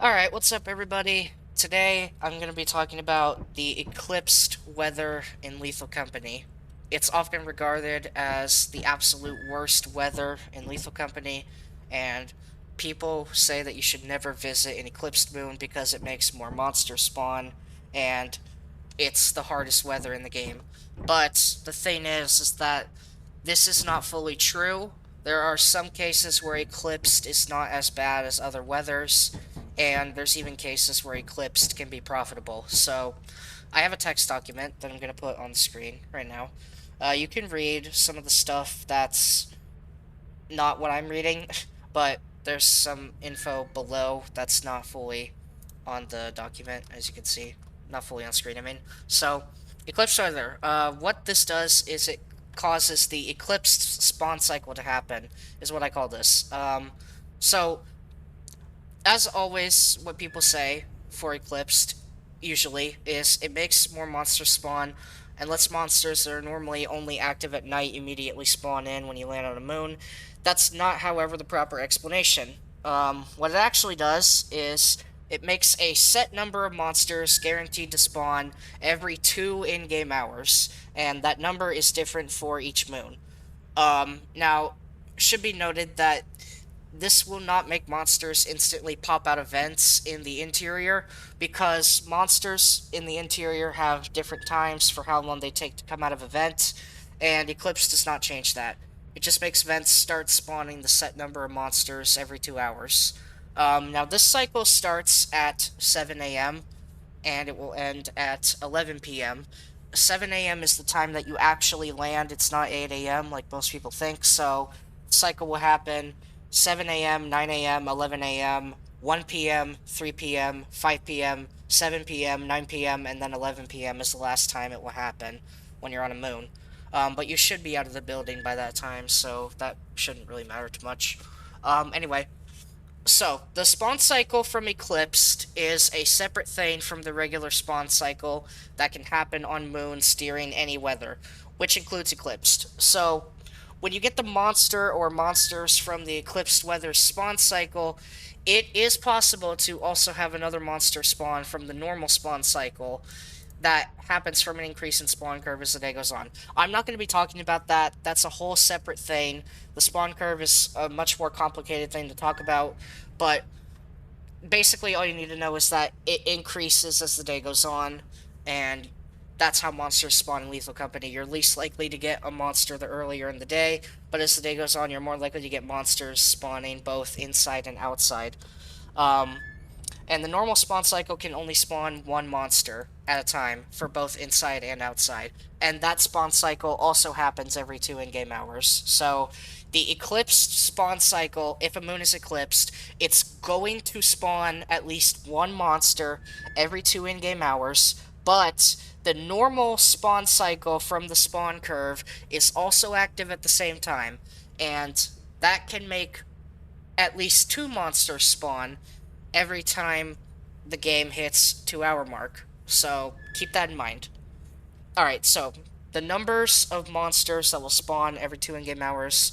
Alright, what's up everybody? Today I'm going to be talking about the eclipsed weather in Lethal Company. It's often regarded as the absolute worst weather in Lethal Company, and people say that you should never visit an eclipsed moon because it makes more monsters spawn, and it's the hardest weather in the game. But the thing is that this is not fully true. There are some cases where Eclipsed is not as bad as other weathers, and there's even cases where Eclipsed can be profitable. So, I have a text document that I'm going to put on the screen right now. You can read some of the stuff that's not what I'm reading, but there's some info below that's not fully on the document, as you can see. Not fully on screen, I mean. So, Eclipse Weather. What this does is it causes the eclipsed spawn cycle to happen, is what I call this. So, as always, what people say for Eclipsed, usually, is it makes more monsters spawn, and lets monsters that are normally only active at night immediately spawn in when you land on a moon. That's not, however, the proper explanation. What it actually does is it makes a set number of monsters guaranteed to spawn every 2 in-game hours, and that number is different for each moon. Now, should be noted that this will not make monsters instantly pop out of vents in the interior, because monsters in the interior have different times for how long they take to come out of a vent, and Eclipse does not change that. It just makes vents start spawning the set number of monsters every 2 hours. Now, this cycle starts at 7 a.m., and it will end at 11 p.m. 7 a.m. is the time that you actually land. It's not 8 a.m. like most people think, so the cycle will happen 7 a.m., 9 a.m., 11 a.m., 1 p.m., 3 p.m., 5 p.m., 7 p.m., 9 p.m., and then 11 p.m. is the last time it will happen when you're on a moon. But you should be out of the building by that time, so that shouldn't really matter too much. Anyway, so, the spawn cycle from Eclipsed is a separate thing from the regular spawn cycle that can happen on moons during any weather, which includes Eclipsed. So, when you get the monster or monsters from the Eclipsed weather spawn cycle, it is possible to also have another monster spawn from the normal spawn cycle that happens from an increase in spawn curve as the day goes on. I'm not going to be talking about that. That's a whole separate thing. The spawn curve is a much more complicated thing to talk about, but basically all you need to know is that it increases as the day goes on, and that's how monsters spawn in Lethal Company. You're least likely to get a monster the earlier in the day, but as the day goes on, you're more likely to get monsters spawning both inside and outside. Um, and the normal spawn cycle can only spawn one monster at a time for both inside and outside. And that spawn cycle also happens every 2 in-game hours. So the eclipsed spawn cycle, if a moon is eclipsed, it's going to spawn at least one monster every 2 in-game hours, but the normal spawn cycle from the spawn curve is also active at the same time, and that can make at least 2 monsters spawn every time the game hits 2 hour mark. So keep that in mind. Alright, so the numbers of monsters that will spawn every 2 in-game hours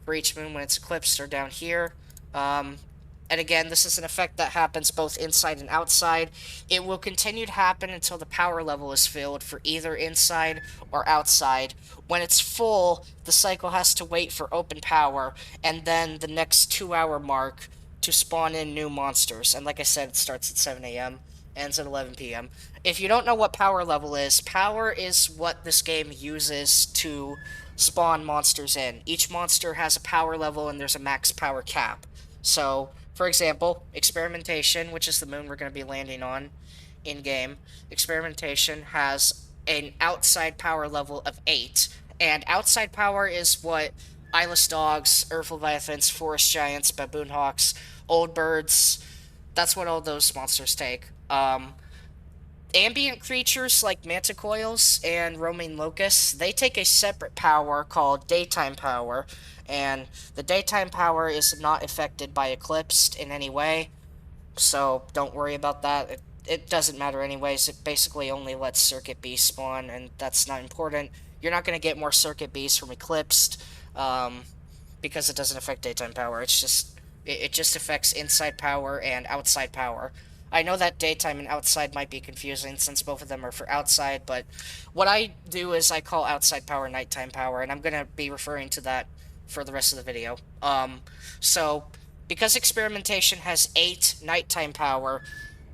for each moon when it's eclipsed are down here. And again, this is an effect that happens both inside and outside. It will continue to happen until the power level is filled for either inside or outside. When it's full, the cycle has to wait for open power, and then the next 2 hour mark to spawn in new monsters. And like I said, it starts at 7 a.m., ends at 11 p.m. If you don't know what power level is, power is what this game uses to spawn monsters in. Each monster has a power level, and there's a max power cap. So, for example, Experimentation, which is the moon we're going to be landing on in-game, Experimentation has an outside power level of 8. And outside power is what eyeless dogs, earth leviathans, forest giants, baboon hawks, old birds, that's what all those monsters take. Ambient creatures like manticoils and roaming locusts, they take a separate power called daytime power, and the daytime power is not affected by Eclipsed in any way, so don't worry about that. It doesn't matter anyways. It basically only lets Circuit Beasts spawn, and that's not important. You're not going to get more Circuit Beasts from Eclipsed, because it doesn't affect daytime power. It's just It just affects inside power and outside power. I know that daytime and outside might be confusing since both of them are for outside, but what I do is I call outside power nighttime power, and I'm going to be referring to that for the rest of the video. So, because experimentation has 8 nighttime power,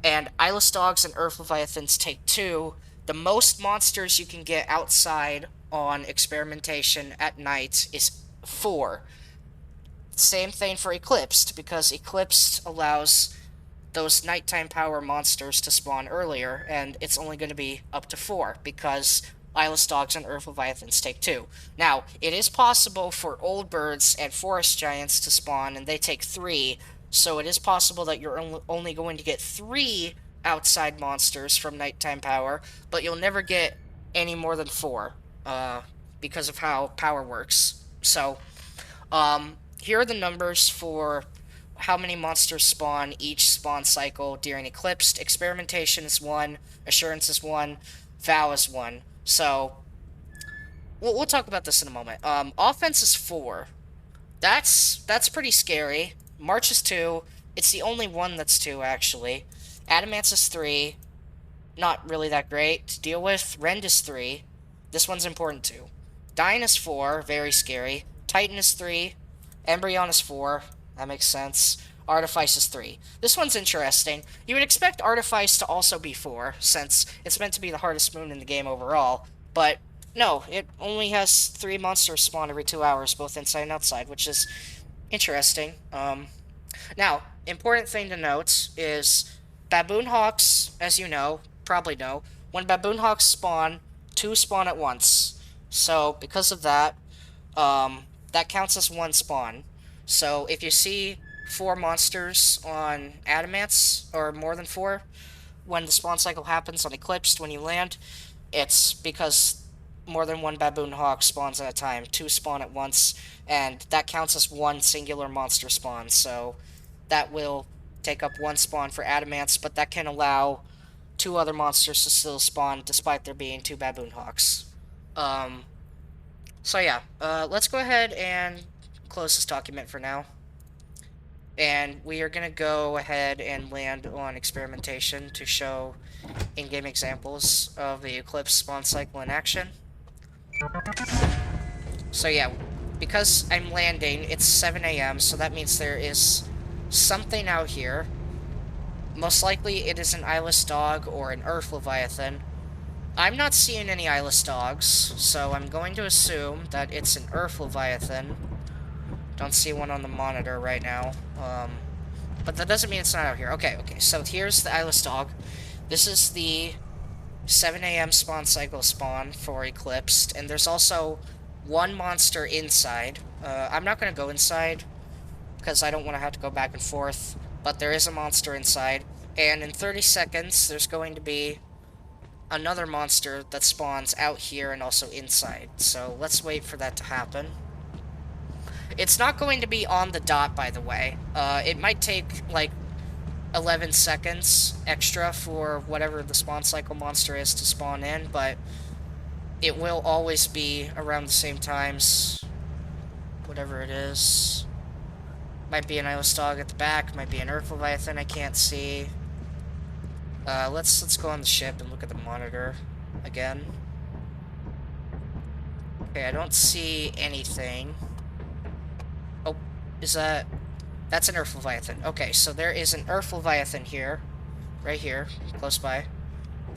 and eyeless dogs and earth leviathans take 2, the most monsters you can get outside on experimentation at night is 4. Same thing for Eclipsed, because Eclipsed allows those nighttime power monsters to spawn earlier, and it's only going to be up to 4, because eyeless dogs and earth leviathans take 2. Now, it is possible for old birds and forest giants to spawn, and they take 3, so it is possible that you're only going to get 3 outside monsters from nighttime power, but you'll never get any more than 4, because of how power works. So, here are the numbers for how many monsters spawn each spawn cycle during Eclipsed. Experimentation is 1, Assurance is 1, Vow is 1. So, we'll talk about this in a moment. Offense is 4. That's pretty scary. March is 2. It's the only one that's 2, actually. Adamance is 3. Not really that great to deal with. Rend is 3. This one's important too. Dyne is 4. Very scary. Titan is 3. Embryon is 4. That makes sense. Artifice is 3. This one's interesting. You would expect Artifice to also be 4, since it's meant to be the hardest moon in the game overall, but no, it only has 3 monsters spawn every 2 hours, both inside and outside, which is interesting. Now, important thing to note is baboon hawks, as you know, probably know, when baboon hawks spawn, 2 spawn at once. So, because of that, that counts as 1 spawn. So, if you see 4 monsters on Adamance, or more than 4, when the spawn cycle happens on Eclipsed when you land, it's because more than 1 baboon hawk spawns at a time. 2 spawn at once, and that counts as 1 singular monster spawn. So, that will take up 1 spawn for Adamance, but that can allow 2 other monsters to still spawn despite there being 2 baboon hawks. So yeah, let's go ahead and close this document for now. And we are going to go ahead and land on experimentation to show in-game examples of the Eclipse spawn cycle in action. So yeah, because I'm landing, it's 7 a.m., so that means there is something out here. Most likely it is an eyeless dog or an earth leviathan. I'm not seeing any eyeless dogs, so I'm going to assume that it's an earth leviathan. Don't see one on the monitor right now. But that doesn't mean it's not out here. Okay, so here's the eyeless dog. This is the 7 a.m. spawn cycle spawn for Eclipsed, and there's also 1 monster inside. I'm not going to go inside, because I don't want to have to go back and forth, but there is a monster inside. And in 30 seconds, there's going to be another monster that spawns out here and also inside. So let's wait for that to happen. It's not going to be on the dot, by the way. It might take, like, 11 seconds extra for whatever the spawn cycle monster is to spawn in, but it will always be around the same times. Whatever it is. Might be an eyeless dog at the back, might be an earth leviathan I can't see. Let's go on the ship and look at the monitor again. Okay, I don't see anything. Oh, is that... That's an earth leviathan. Okay, so there is an earth leviathan here. Right here, close by.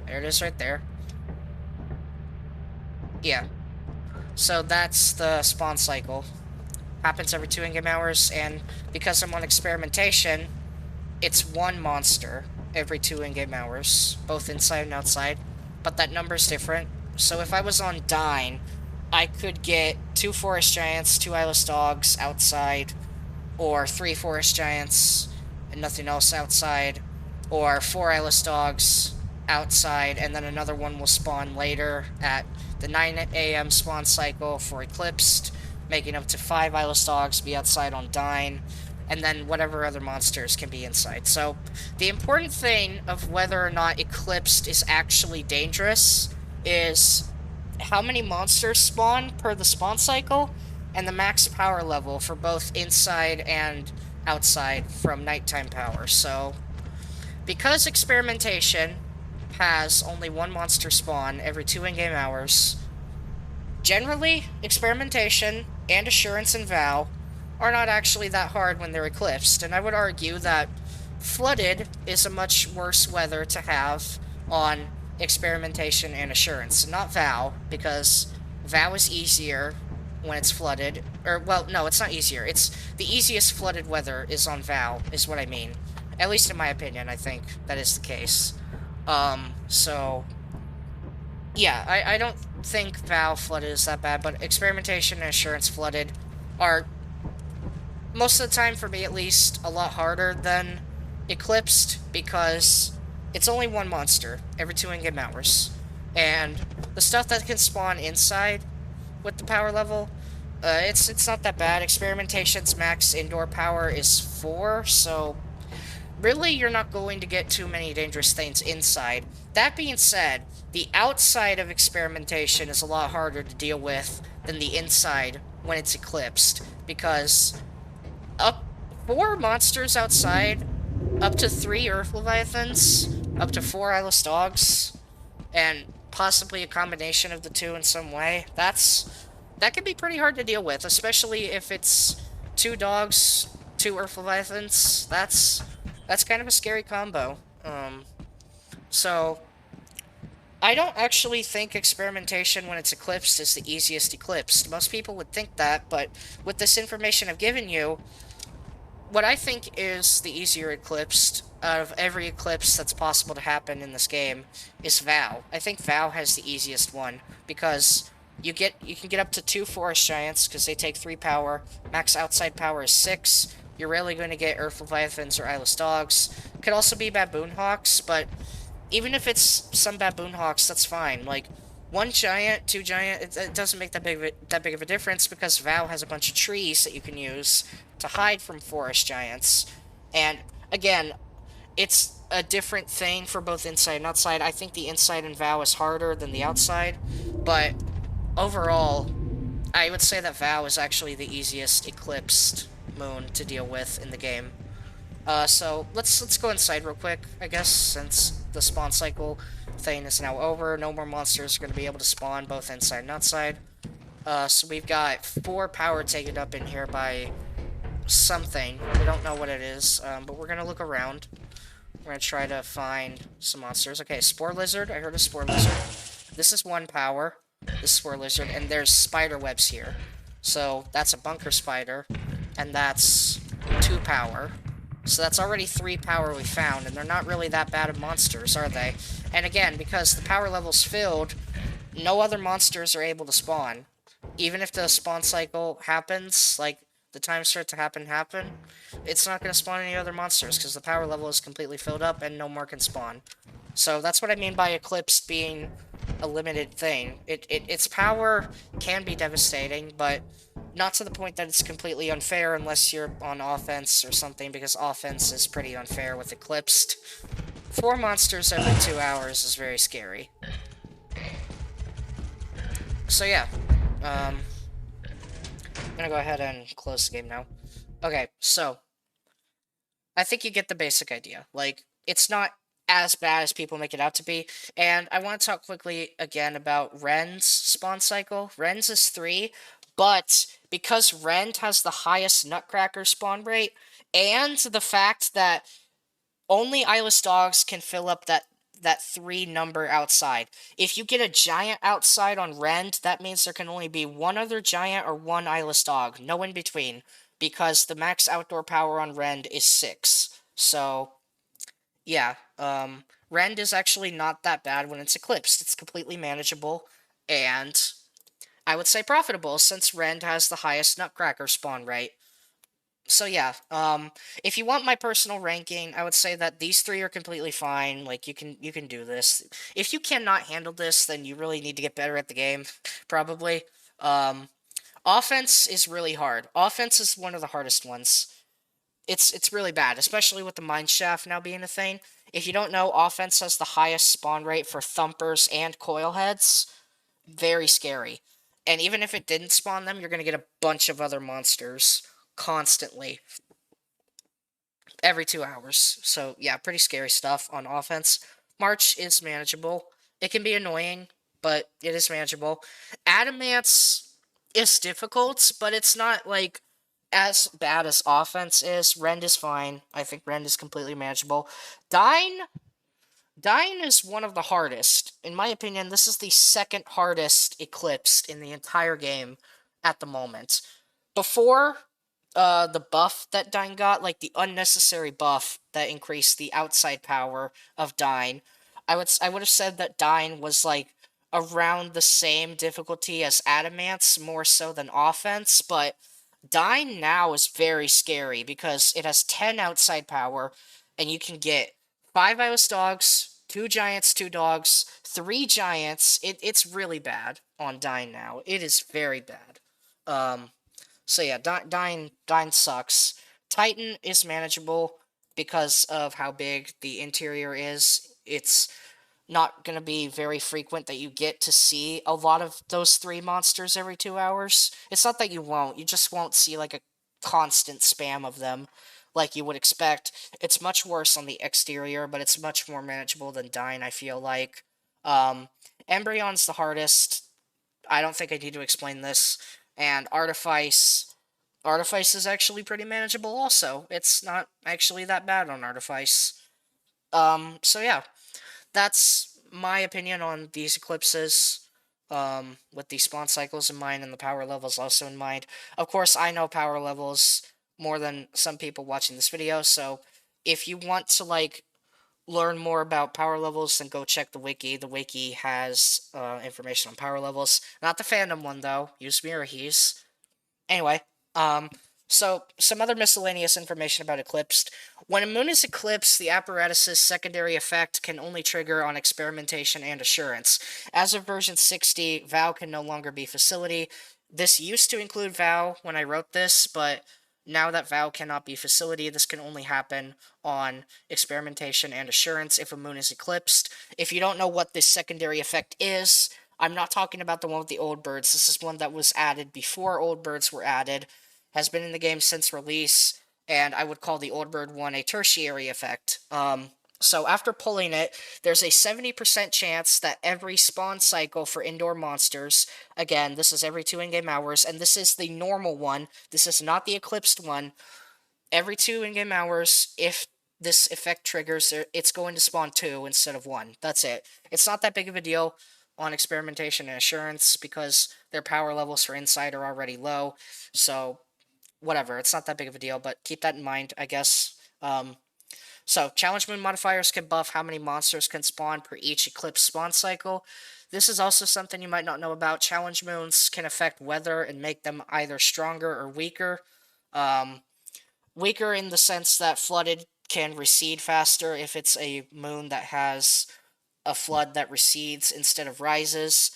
There it is right there. Yeah. So that's the spawn cycle. Happens every 2 in-game hours, and because I'm on experimentation, it's 1 monster every 2 in-game hours, both inside and outside, but that number's different. So if I was on Dyne, I could get 2 forest giants, 2 eyeless dogs outside, or 3 forest giants and nothing else outside, or 4 eyeless dogs outside, and then another one will spawn later at the 9 a.m. spawn cycle for Eclipsed, making up to 5 eyeless dogs be outside on Dyne, and then whatever other monsters can be inside. So, the important thing of whether or not Eclipsed is actually dangerous is how many monsters spawn per the spawn cycle, and the max power level for both inside and outside from nighttime power. So, because experimentation has only one monster spawn every 2 in-game hours, generally, experimentation and assurance and vow are not actually that hard when they're eclipsed, and I would argue that flooded is a much worse weather to have on experimentation and assurance, not vow, because vow is easier when it's flooded. Or, well, no, it's not easier. It's the easiest flooded weather is on vow, is what I mean. At least in my opinion, I think that is the case. So yeah, I don't think vow flooded is that bad, but experimentation and assurance flooded are, most of the time for me at least, a lot harder than eclipsed, because it's only one monster every 2 in-game hours. And the stuff that can spawn inside with the power level, it's not that bad. Experimentation's max indoor power is 4, so really, you're not going to get too many dangerous things inside. That being said, the outside of experimentation is a lot harder to deal with than the inside when it's eclipsed, because up 4 monsters outside, up to 3 Earth Leviathans, up to 4 Eyeless Dogs, and possibly a combination of the two in some way, that can be pretty hard to deal with, especially if it's 2 dogs, 2 Earth Leviathans. That's kind of a scary combo. So I don't actually think experimentation when it's eclipsed is the easiest eclipsed. Most people would think that, but with this information I've given you, what I think is the easier eclipsed out of every eclipse that's possible to happen in this game is Vow. I think Vow has the easiest one, because you can get up to 2 Forest Giants, because they take 3 power. Max outside power is 6. You're rarely going to get Earth Leviathans or Eyeless Dogs. Could also be Baboon Hawks, but even if it's some Baboon Hawks, that's fine. Like, 1 giant, 2 giant, it doesn't make that big of a difference, because Vow has a bunch of trees that you can use to hide from Forest Giants. And, again, it's a different thing for both inside and outside. I think the inside in Vow is harder than the outside, but overall, I would say that Vow is actually the easiest eclipsed moon to deal with in the game. So let's go inside real quick, I guess, since the spawn cycle thing is now over. No more monsters are going to be able to spawn both inside and outside. So we've got 4 power taken up in here by something. We don't know what it is, but we're going to look around. We're going to try to find some monsters. Okay, Spore Lizard. I heard a Spore Lizard. This is 1 power. This Spore Lizard, and there's spider webs here. So that's a bunker spider, and that's 2 power. So that's already 3 power we found, and they're not really that bad of monsters, are they? And again, because the power level's filled, no other monsters are able to spawn. Even if the spawn cycle happens, like, the times for it to happen, it's not going to spawn any other monsters, because the power level is completely filled up, and no more can spawn. So that's what I mean by Eclipsed being a limited thing. Its power can be devastating, but not to the point that it's completely unfair unless you're on offense or something, because offense is pretty unfair with Eclipsed. 4 monsters every 2 hours is very scary. So yeah, I'm gonna go ahead and close the game now. Okay, so I think you get the basic idea. Like, it's not as bad as people make it out to be. And I want to talk quickly again about Ren's spawn cycle. Ren's is 3, but because Ren has the highest Nutcracker spawn rate, and the fact that only Eyeless Dogs can fill up that 3 number outside. If you get a giant outside on Rend, that means there can only be 1 other giant or 1 Eyeless Dog. No in between, because the max outdoor power on Rend is 6. So, yeah, Rend is actually not that bad when it's eclipsed. It's completely manageable, and I would say profitable, since Rend has the highest Nutcracker spawn rate. So yeah, if you want my personal ranking, I would say that these 3 are completely fine. Like, you can do this. If you cannot handle this, then you really need to get better at the game, probably. Um, Offense is really hard. Offense is one of the hardest ones. It's really bad, especially with the Mine Shaft now being a thing. If you don't know, offense has the highest spawn rate for Thumpers and Coil Heads. Very scary. And even if it didn't spawn them, you're going to get a bunch of other monsters constantly. every 2 hours. So yeah, pretty scary stuff on offense. March is manageable. It can be annoying, but it is manageable. Adamance is difficult, but it's not like as bad as offense is. Rend is fine. I think Rend is completely manageable. Dine Dine is one of the hardest. In my opinion, this is the second hardest Eclipsed in the entire game at the moment. Before the buff that Dine got, like the unnecessary buff that increased the outside power of Dine, I would have said that Dine was like around the same difficulty as Adamance, more so than offense, but Dine now is very scary because it has 10 outside power, and you can get 5 Ios dogs, 2 giants, 2 dogs, 3 giants. It's really bad on Dine now. It is very bad. Um, so yeah, Dine sucks. Titan is manageable because of how big the interior is. It's not going to be very frequent that you get to see a lot of those 3 monsters every 2 hours. It's not that you won't, you just won't see like a constant spam of them like you would expect. It's much worse on the exterior, but it's much more manageable than Dine, I feel like. Um, Embryon's the hardest. I don't think I need to explain this. And Artifice is actually pretty manageable also. It's not actually that bad on Artifice. So yeah, that's my opinion on these eclipses. With the spawn cycles in mind and the power levels also in mind. Of course, I know power levels more than some people watching this video, so if you want to like learn more about power levels, then go check the wiki. The wiki has information on power levels. Not the fandom one though. Use Mirahees. Anyway, um, so some other miscellaneous information about Eclipsed. When a moon is eclipsed, the apparatus's secondary effect can only trigger on experimentation and assurance. As of version 60, VOW can no longer be facility. This used to include VOW when I wrote this, but now that VOW cannot be facility, this can only happen on experimentation and assurance if a moon is eclipsed. If you don't know what this secondary effect is, I'm not talking about the one with the old birds. This is one that was added before old birds were added, has been in the game since release, and I would call the old bird one a tertiary effect. So after pulling it, there's a 70% chance that every spawn cycle for indoor monsters, again, this is every 2 in-game hours, and this is the normal one, this is not the eclipsed one, every 2 in-game hours, if this effect triggers, it's going to spawn 2 instead of 1. That's it. It's not that big of a deal on experimentation and assurance because their power levels for inside are already low. So, whatever. It's not that big of a deal, but keep that in mind, I guess. So, challenge moon modifiers can buff how many monsters can spawn per each eclipse spawn cycle. This is also something you might not know about. Challenge moons can affect weather and make them either stronger or weaker. Um, Weaker in the sense that flooded can recede faster if it's a moon that has a flood that recedes instead of rises.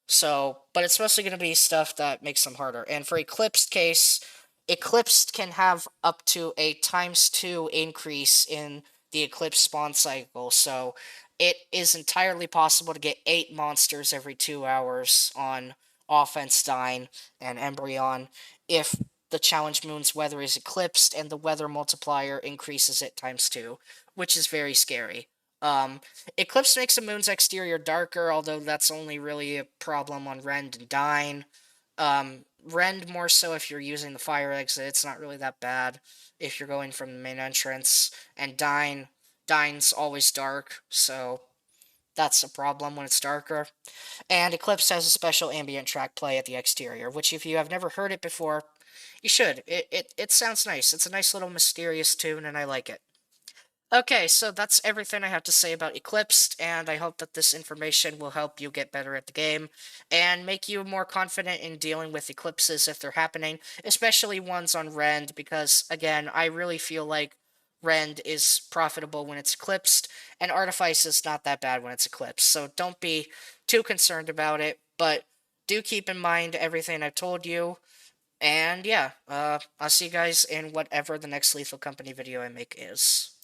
So, but it's mostly going to be stuff that makes them harder. And for Eclipsed case, Eclipsed can have up to a ×2 increase in the Eclipse spawn cycle. So it is entirely possible to get 8 monsters every 2 hours on Offenstein and Embryon if the challenge moon's weather is eclipsed and the weather multiplier increases it ×2, which is very scary. Eclipse makes the moon's exterior darker, although that's only really a problem on Rend and Dine. Rend more so if you're using the fire exit. It's not really that bad if you're going from the main entrance. And Dine's always dark, so that's a problem when it's darker. And Eclipse has a special ambient track play at the exterior, which if you have never heard it before, you should. It sounds nice. It's a nice little mysterious tune, and I like it. Okay, so that's everything I have to say about Eclipsed, and I hope that this information will help you get better at the game, and make you more confident in dealing with eclipses if they're happening, especially ones on Rend, because, again, I really feel like Rend is profitable when it's eclipsed, and Artifice is not that bad when it's eclipsed, so don't be too concerned about it, but do keep in mind everything I've told you, and yeah, I'll see you guys in whatever the next Lethal Company video I make is.